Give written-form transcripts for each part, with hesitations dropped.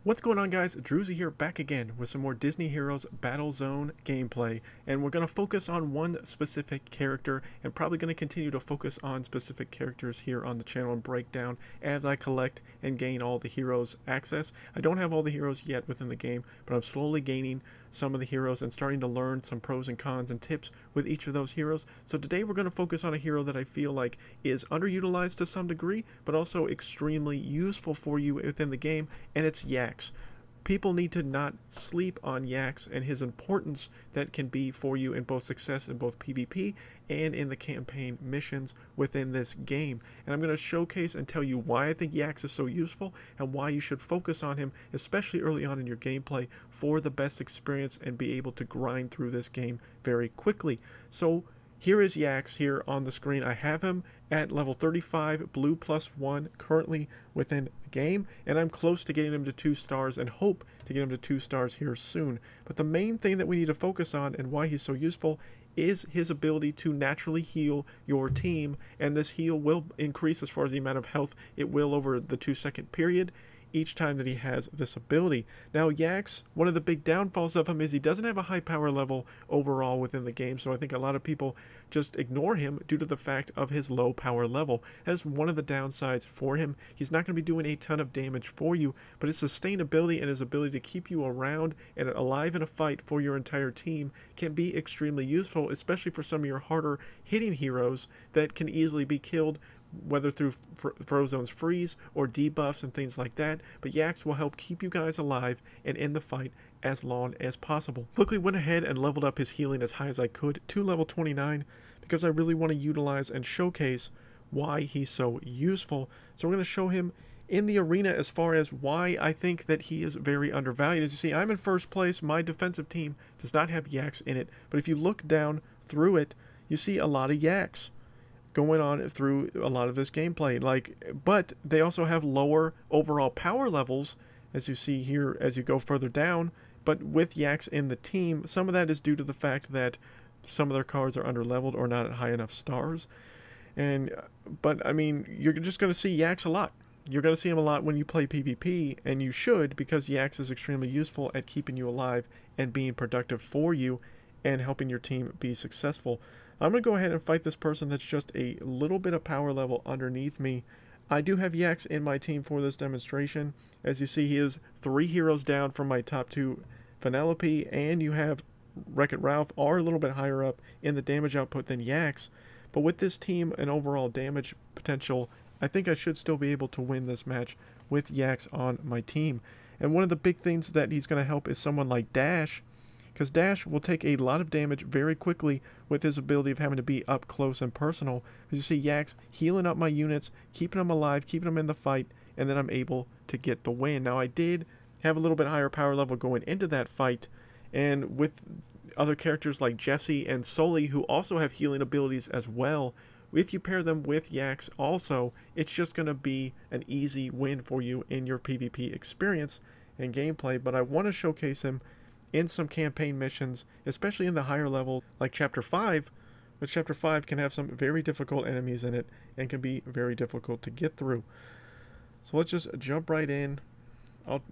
What's going on, guys? Drewzy here, back again with some more Disney Heroes Battlezone gameplay, and we're going to focus on one specific character and probably going to continue to focus on specific characters here on the channel and break down as I collect and gain all the heroes access. I don't have all the heroes yet within the game, but I'm slowly gaining some of the heroes and starting to learn some pros and cons and tips with each of those heroes. So today we're going to focus on a hero that I feel like is underutilized to some degree, but also extremely useful for you within the game, and it's Yax. People need to not sleep on Yax and his importance that can be for you in both success in both PvP and in the campaign missions within this game. And I'm going to showcase and tell you why I think Yax is so useful and why you should focus on him, especially early on in your gameplay, for the best experience and be able to grind through this game very quickly. So here is Yax here on the screen. I have him at level 35, blue +1, currently within the game, and I'm close to getting him to 2 stars and hope to get him to 2 stars here soon. But the main thing that we need to focus on and why he's so useful is his ability to naturally heal your team, and this heal will increase as far as the amount of health it will over the 2-second period each time that he has this ability. Now Yax, one of the big downfalls of him is he doesn't have a high power level overall within the game, so I think a lot of people just ignore him due to the fact of his low power level. That's one of the downsides for him. He's not going to be doing a ton of damage for you, but his sustainability and his ability to keep you around and alive in a fight for your entire team can be extremely useful, especially for some of your harder hitting heroes that can easily be killed, whether through Frozone's freeze or debuffs and things like that. But Yax will help keep you guys alive and in the fight as long as possible. Quickly went ahead and leveled up his healing as high as I could to level 29 because I really want to utilize and showcase why he's so useful. So we're going to show him in the arena as far as why I think that he is very undervalued. As you see, I'm in first place. My defensive team does not have Yax in it, but if you look down through it, you see a lot of Yax going on through a lot of this gameplay, but they also have lower overall power levels, as you see here as you go further down. But with Yax in the team, some of that is due to the fact that some of their cards are underleveled or not at high enough stars. But I mean, you're just going to see Yax a lot. You're going to see him a lot when you play PvP, and you should, because Yax is extremely useful at keeping you alive and being productive for you and helping your team be successful. I'm going to go ahead and fight this person that's just a little bit of power level underneath me. I do have Yax in my team for this demonstration. As you see, he is 3 heroes down from my top 2, Penelope, and you have Wreck-It Ralph are a little bit higher up in the damage output than Yax. But with this team and overall damage potential, I think I should still be able to win this match with Yax on my team. And one of the big things that he's going to help is someone like Dash, because Dash will take a lot of damage very quickly with his ability of having to be up close and personal. As you see, Yax healing up my units, keeping them alive, keeping them in the fight, and then I'm able to get the win. Now, I did have a little bit higher power level going into that fight, and with other characters like Jessie and Sully, who also have healing abilities as well, if you pair them with Yax also, it's just going to be an easy win for you in your PvP experience and gameplay. But I want to showcase him in some campaign missions, especially in the higher level like Chapter 5, but Chapter 5 can have some very difficult enemies in it and can be very difficult to get through. So let's just jump right in. I'll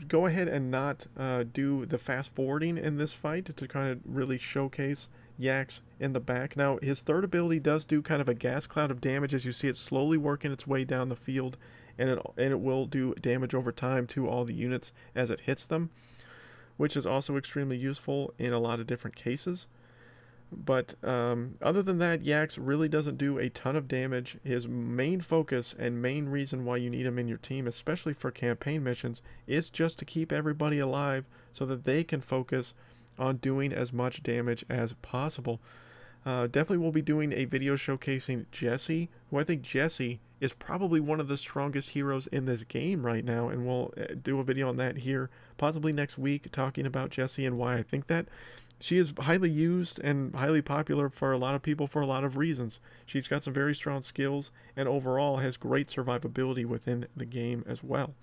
go ahead and not do the fast forwarding in this fight to kind of really showcase Yax in the back. Now, his third ability does do kind of a gas cloud of damage. As you see, it's slowly working its way down the field, and it will do damage over time to all the units as it hits them, which is also extremely useful in a lot of different cases. But other than that, Yax really doesn't do a ton of damage. His main focus and main reason why you need him in your team, especially for campaign missions, is just to keep everybody alive so that they can focus on doing as much damage as possible. Definitely will be doing a video showcasing Jessie, who I think Jessie is probably one of the strongest heroes in this game right now, and we'll do a video on that here possibly next week, talking about Jessie and why I think that. She is highly used and highly popular for a lot of people for a lot of reasons. She's got some very strong skills and overall has great survivability within the game as well.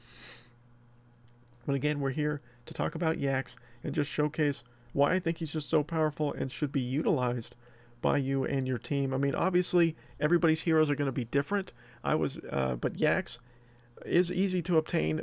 But again, we're here to talk about Yax and just showcase why I think he's just so powerful and should be utilized by you and your team. I mean, obviously, everybody's heroes are going to be different. But Yax is easy to obtain.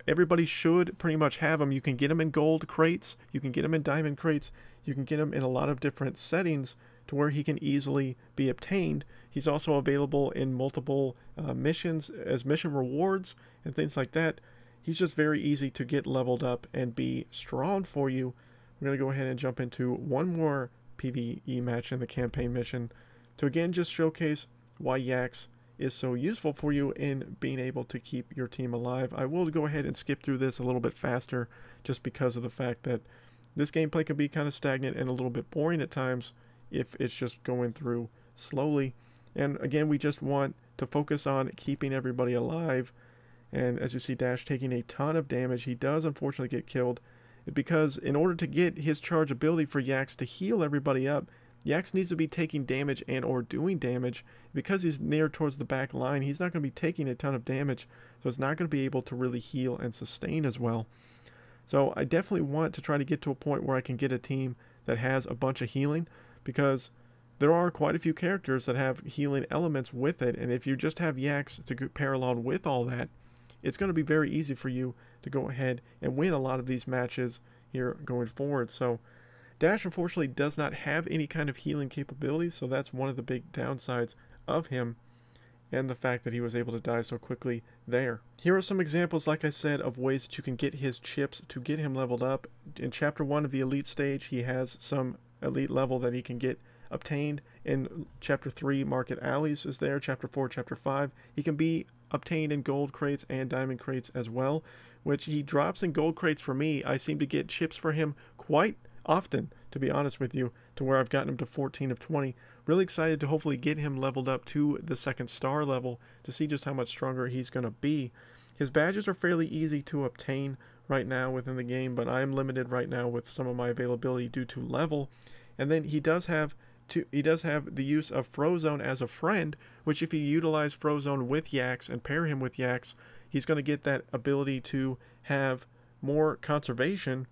Everybody should pretty much have them. You can get them in gold crates, you can get them in diamond crates, you can get them in a lot of different settings to where he can easily be obtained. He's also available in multiple missions as mission rewards and things like that. He's just very easy to get leveled up and be strong for you. We're going to go ahead and jump into one more PvE match in the campaign mission to again just showcase why Yax is so useful for you in being able to keep your team alive. I will go ahead and skip through this a little bit faster just because of the fact that this gameplay can be kind of stagnant and a little bit boring at times if it's just going through slowly. And again, we just want to focus on keeping everybody alive. And as you see Dash taking a ton of damage, he does unfortunately get killed because in order to get his charge ability for Yax to heal everybody up, Yax needs to be taking damage and or doing damage. Because he's near towards the back line, he's not going to be taking a ton of damage, so it's not going to be able to really heal and sustain as well. So I definitely want to try to get to a point where I can get a team that has a bunch of healing, because there are quite a few characters that have healing elements with it, and if you just have Yax to pair along with all that, it's going to be very easy for you to go ahead and win a lot of these matches here going forward. So Dash unfortunately does not have any kind of healing capabilities, so that's one of the big downsides of him, and the fact that he was able to die so quickly there. Here are some examples, like I said, of ways that you can get his chips to get him leveled up. In Chapter 1 of the Elite stage, he has some elite level that he can get obtained. In Chapter 3, Market Alleys is there. Chapter 4, Chapter 5, he can be obtained in gold crates and diamond crates as well, which he drops in gold crates for me. I seem to get chips for him quite often, to be honest with you, to where I've gotten him to 14 of 20. Really excited to hopefully get him leveled up to the 2nd star level to see just how much stronger he's going to be. His badges are fairly easy to obtain right now within the game, but I'm limited right now with some of my availability due to level. And then he does have the use of Frozone as a friend, which if you utilize Frozone with Yax and pair him with Yax, he's going to get that ability to have more conservation,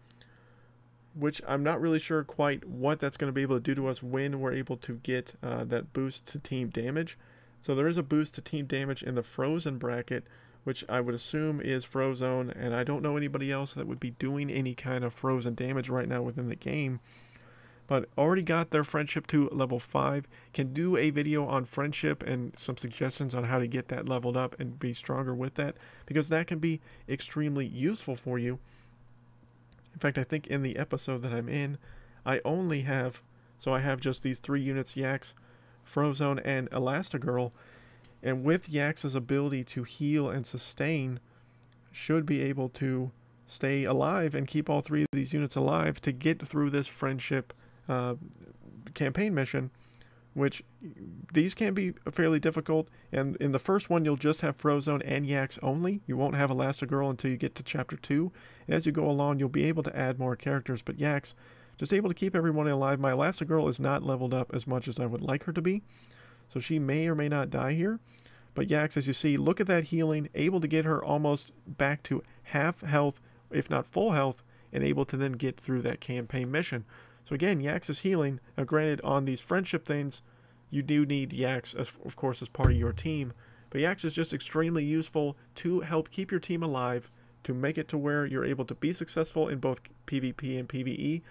which I'm not really sure quite what that's going to be able to do to us when we're able to get that boost to team damage. So there is a boost to team damage in the Frozen bracket, which I would assume is Frozone, and I don't know anybody else that would be doing any kind of Frozen damage right now within the game. But already got their friendship to level 5. Can do a video on friendship and some suggestions on how to get that leveled up and be stronger with that, because that can be extremely useful for you. In fact, I think in the episode that I'm in, I have just these 3 units, Yax, Frozone, and Elastigirl, and with Yax's ability to heal and sustain, should be able to stay alive and keep all 3 of these units alive to get through this friendship campaign mission, which these can be fairly difficult. And in the first one, you'll just have Frozone and Yax only. You won't have Elastigirl until you get to Chapter 2. And as you go along, you'll be able to add more characters, but Yax, just able to keep everyone alive. My Elastigirl is not leveled up as much as I would like her to be, so she may or may not die here. But Yax, as you see, look at that healing, able to get her almost back to half health, if not full health, and able to then get through that campaign mission. So again, Yax is healing. Now granted, on these friendship things, you do need Yax, of course, as part of your team. But Yax is just extremely useful to help keep your team alive, to make it to where you're able to be successful in both PvP and PvE.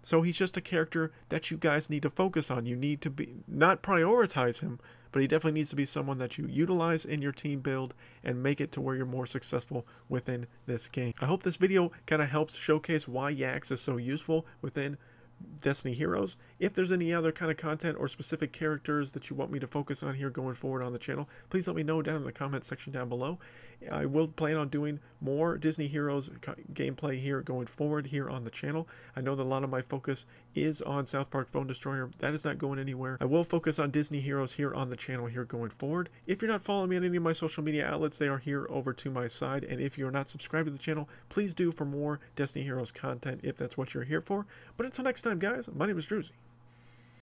So he's just a character that you guys need to focus on. You need to not prioritize him, but he definitely needs to be someone that you utilize in your team build and make it to where you're more successful within this game. I hope this video kind of helps showcase why Yax is so useful within Destiny Heroes. If there's any other kind of content or specific characters that you want me to focus on here going forward on the channel, please let me know down in the comment section down below. I will plan on doing more Disney Heroes gameplay here going forward here on the channel. I know that a lot of my focus is on South Park Phone Destroyer. That is not going anywhere. I will focus on Disney Heroes here on the channel here going forward. If you're not following me on any of my social media outlets, they are here over to my side. And if you're not subscribed to the channel, please do for more Destiny Heroes content if that's what you're here for. But until next time, guys, my name is Drewzy.